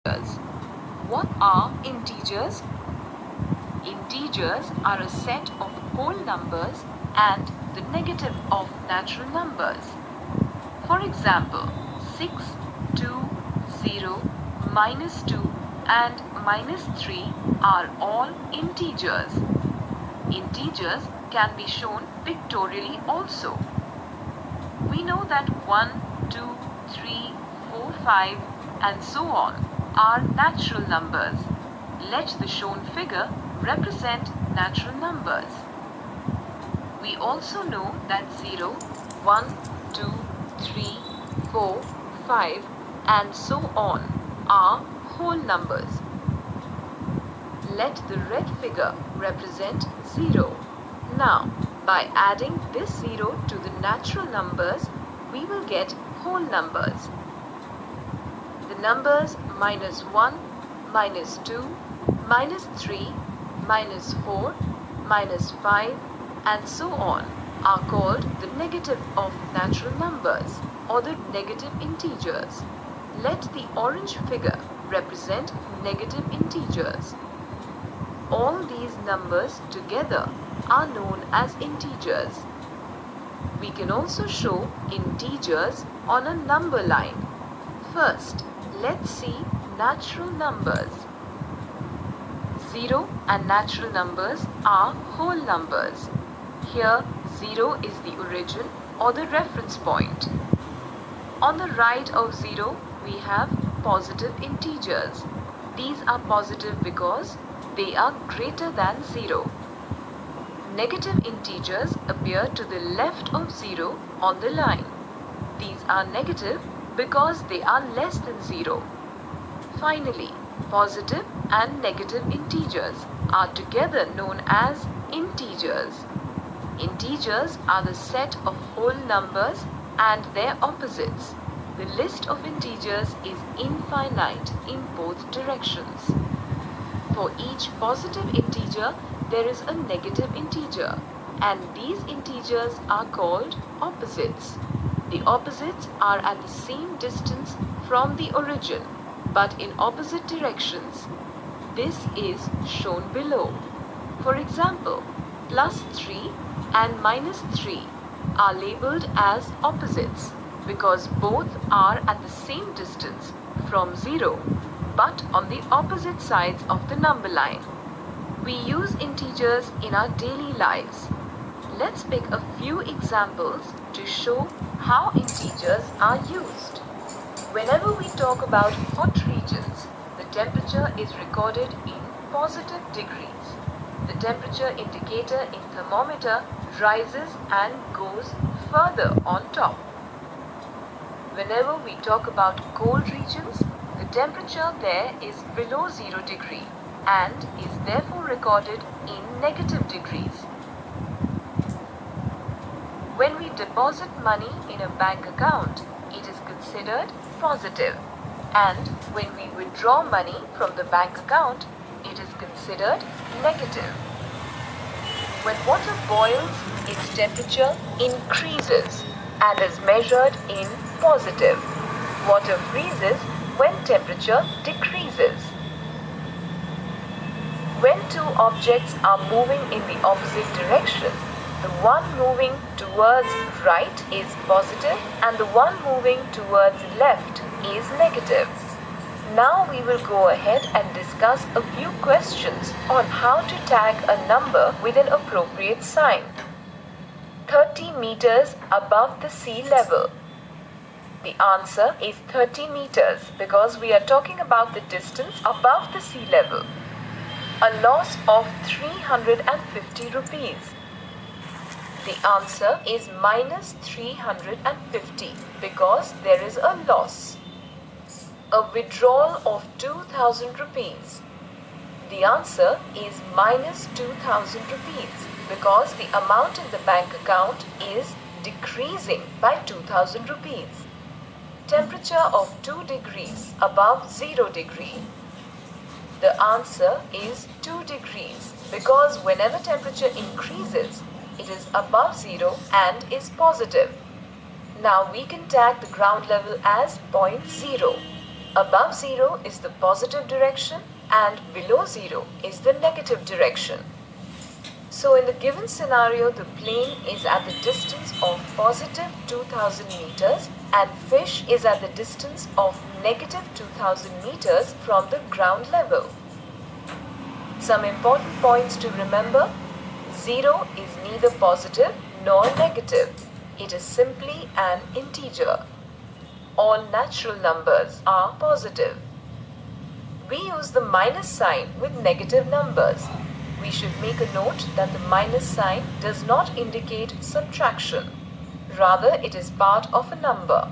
What are integers? Integers are a set of whole numbers and the negative of natural numbers. For example, 6, 2, 0, -2 and -3 are all integers. Integers can be shown pictorially also. We know that 1, 2, 3, 4, 5 and so on are natural numbers. Let the shown figure represent natural numbers. We also know that 0, 1, 2, 3, 4, 5 and so on are whole numbers. Let the red figure represent 0. Now, by adding this 0 to the natural numbers, we will get whole numbers. The numbers -1, -2, -3, -4, -5 and so on are called the negative of natural numbers or the negative integers. Let the orange figure represent negative integers. All these numbers together are known as integers. We can also show integers on a number line. First, let's see natural numbers. 0 and natural numbers are whole numbers. Here, 0 is the origin or the reference point. On the right of 0, we have positive integers. These are positive because they are greater than 0. Negative integers appear to the left of 0 on the line. These are negative because they are less than 0. Finally, positive and negative integers are together known as integers. Integers are the set of whole numbers and their opposites. The list of integers is infinite in both directions. For each positive integer, there is a negative integer, and these integers are called opposites. The opposites are at the same distance from the origin, but in opposite directions. This is shown below. For example, +3 and -3 are labeled as opposites because both are at the same distance from 0, but on the opposite sides of the number line. We use integers in our daily lives. Let's pick a few examples to show how integers are used. Whenever we talk about hot regions, the temperature is recorded in positive degrees. The temperature indicator in thermometer rises and goes further on top. Whenever we talk about cold regions, the temperature there is below 0 degree and is therefore recorded in negative degrees. When we deposit money in a bank account, it is considered positive, and when we withdraw money from the bank account, it is considered negative. When water boils, its temperature increases and is measured in positive. Water freezes when temperature decreases. When two objects are moving in the opposite direction, the one moving towards right is positive and the one moving towards left is negative. Now we will go ahead and discuss a few questions on how to tag a number with an appropriate sign. 30 meters above the sea level. The answer is 30 meters because we are talking about the distance above the sea level. A loss of 350 rupees. The answer is -350 because there is a loss. A withdrawal of 2000 rupees. The answer is -2000 rupees because the amount in the bank account is decreasing by 2000 rupees. Temperature of 2 degrees above 0 degree. The answer is 2 degrees because whenever temperature increases, it is above 0 and is positive. Now we can tag the ground level as point 0. Above 0 is the positive direction and below 0 is the negative direction. So in the given scenario, the plane is at the distance of positive 2000 meters and fish is at the distance of negative 2000 meters from the ground level. Some important points to remember. 0 is neither positive nor negative. It is simply an integer. All natural numbers are positive. We use the minus sign with negative numbers. We should make a note that the minus sign does not indicate subtraction. Rather, it is part of a number.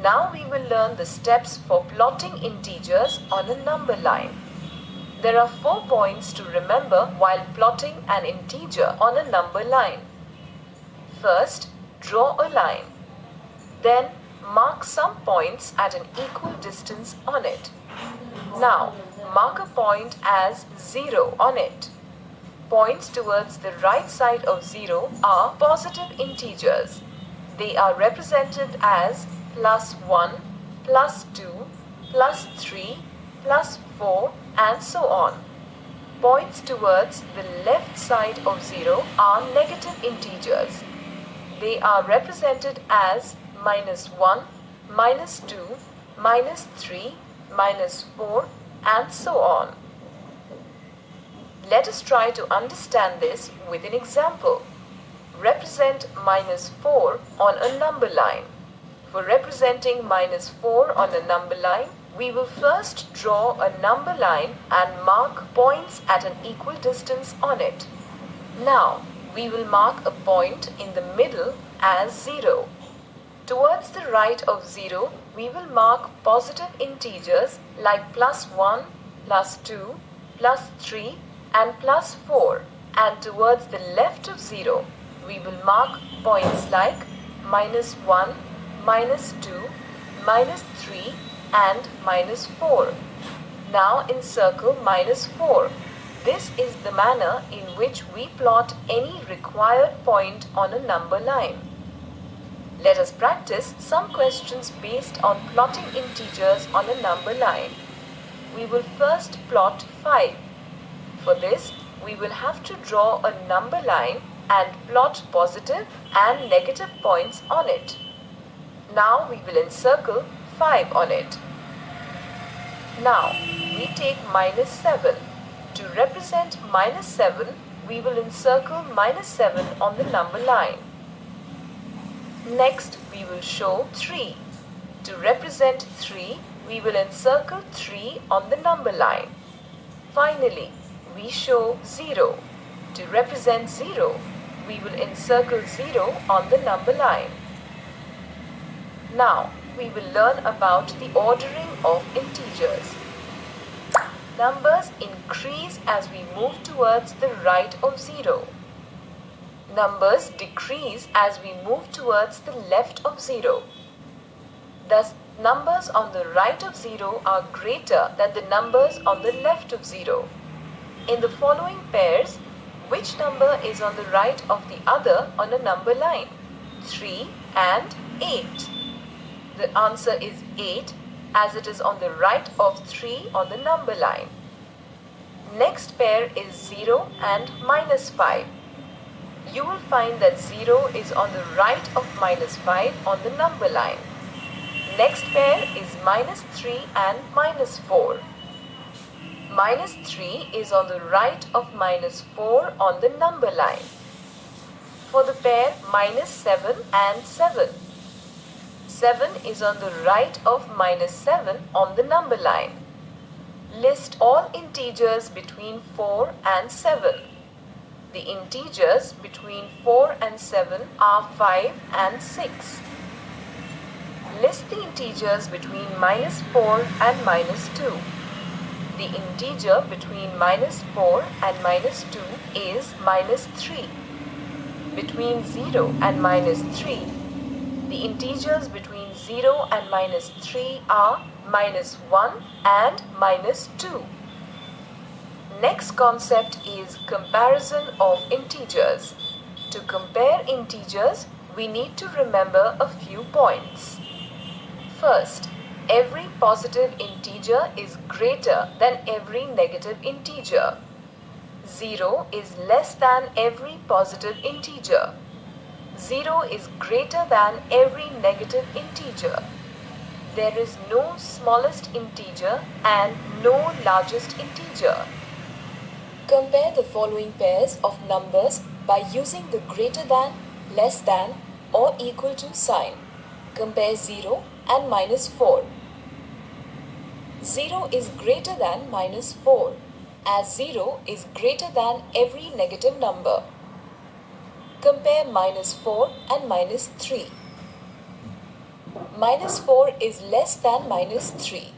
Now we will learn the steps for plotting integers on a number line. There are 4 points to remember while plotting an integer on a number line. First, draw a line. Then, mark some points at an equal distance on it. Now, mark a point as 0 on it. Points towards the right side of 0 are positive integers. They are represented as +1, +2, +3, +4 and so on. Points towards the left side of 0 are negative integers. They are represented as -1, -2, -3, -4 and so on. Let us try to understand this with an example. Represent -4 on a number line. For representing -4 on a number line, we will first draw a number line and mark points at an equal distance on it. Now, we will mark a point in the middle as 0. Towards the right of 0, we will mark positive integers like +1, +2, +3 and +4, and towards the left of 0, we will mark points like -1, -2, -3 and -4. Now encircle -4. This is the manner in which we plot any required point on a number line. Let us practice some questions based on plotting integers on a number line. We will first plot 5. For this, we will have to draw a number line and plot positive and negative points on it. Now we will encircle 5 on it. Now, we take -7. To represent -7, we will encircle -7 on the number line. Next, we will show 3. To represent 3, we will encircle 3 on the number line. Finally, we show 0. To represent 0, we will encircle 0 on the number line. Now, we will learn about the ordering of integers. Numbers increase as we move towards the right of 0. Numbers decrease as we move towards the left of 0. Thus, numbers on the right of 0 are greater than the numbers on the left of 0. In the following pairs, which number is on the right of the other on a number line? 3 and 8. The answer is 8 as it is on the right of 3 on the number line. Next pair is 0 and -5. You will find that 0 is on the right of -5 on the number line. Next pair is -3 and -4. -3 is on the right of -4 on the number line. For the pair -7 and 7. 7 is on the right of -7 on the number line. List all integers between 4 and 7. The integers between 4 and 7 are 5 and 6. List the integers between -4 and -2. The integer between -4 and -2 is -3. Between 0 and -3, the integers between 0 and -3 are -1 and -2. Next concept is comparison of integers. To compare integers, we need to remember a few points. First, every positive integer is greater than every negative integer. 0 is less than every positive integer. 0 is greater than every negative integer. There is no smallest integer and no largest integer. Compare the following pairs of numbers by using the greater than, less than, or equal to sign. Compare 0 and -4. 0 is greater than -4, as 0 is greater than every negative number. Compare -4 and -3. -4 is less than -3,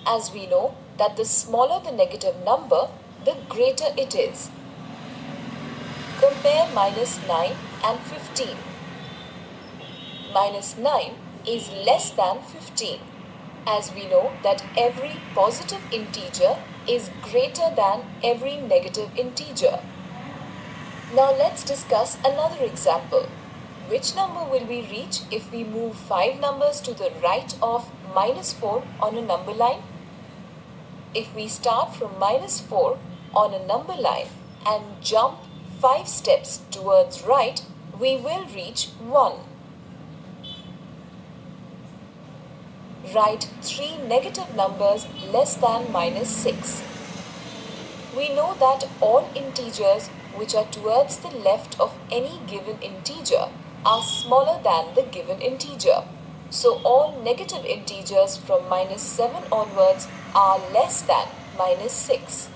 as we know that the smaller the negative number, the greater it is. Compare -9 and 15. -9 is less than 15, as we know that every positive integer is greater than every negative integer. Now let's discuss another example. Which number will we reach if we move 5 numbers to the right of -4 on a number line? If we start from -4 on a number line and jump 5 steps towards right, we will reach 1. Write 3 negative numbers less than -6. We know that all integers which are towards the left of any given integer are smaller than the given integer. So all negative integers from -7 onwards are less than -6.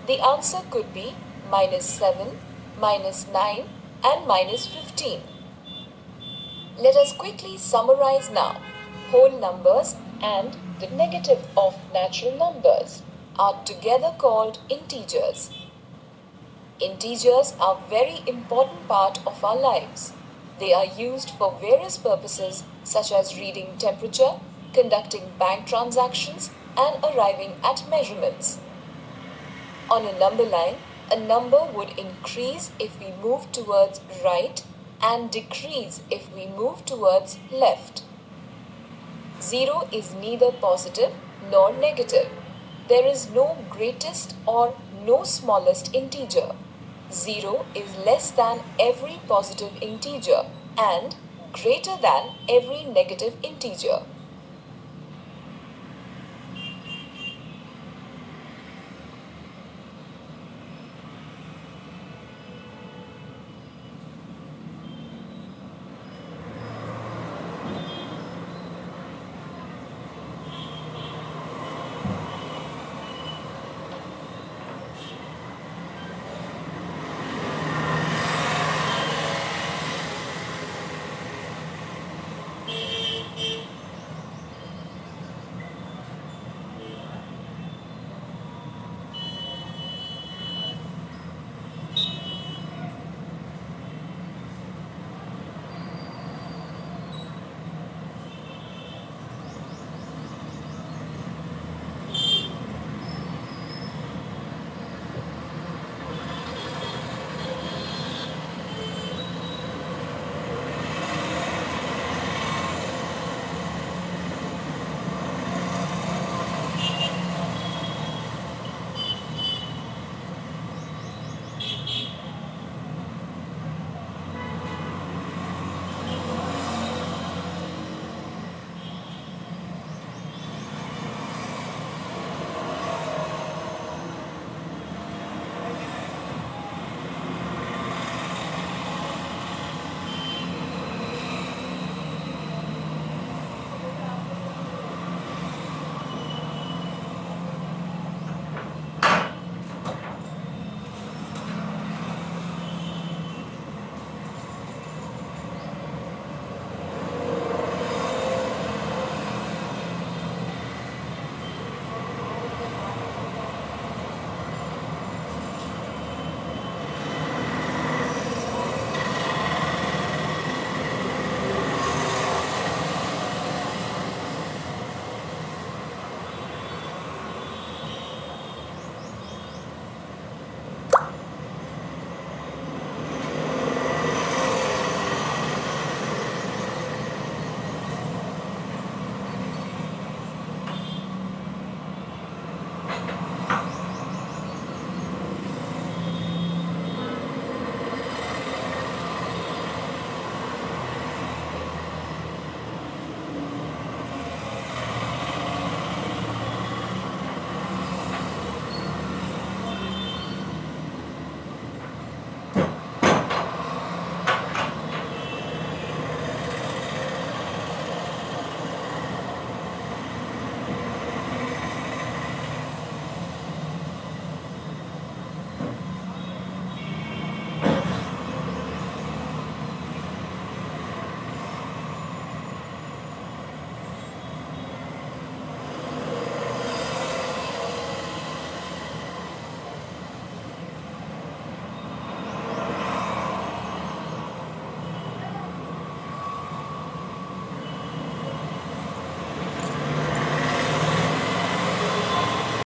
The answer could be -7, -9 and -15. Let us quickly summarize now. Whole numbers and the negative of natural numbers are together called integers. Integers are a very important part of our lives. They are used for various purposes such as reading temperature, conducting bank transactions, and arriving at measurements. On a number line, a number would increase if we move towards right and decrease if we move towards left. 0 is neither positive nor negative. There is no greatest or no smallest integer. 0 is less than every positive integer and greater than every negative integer.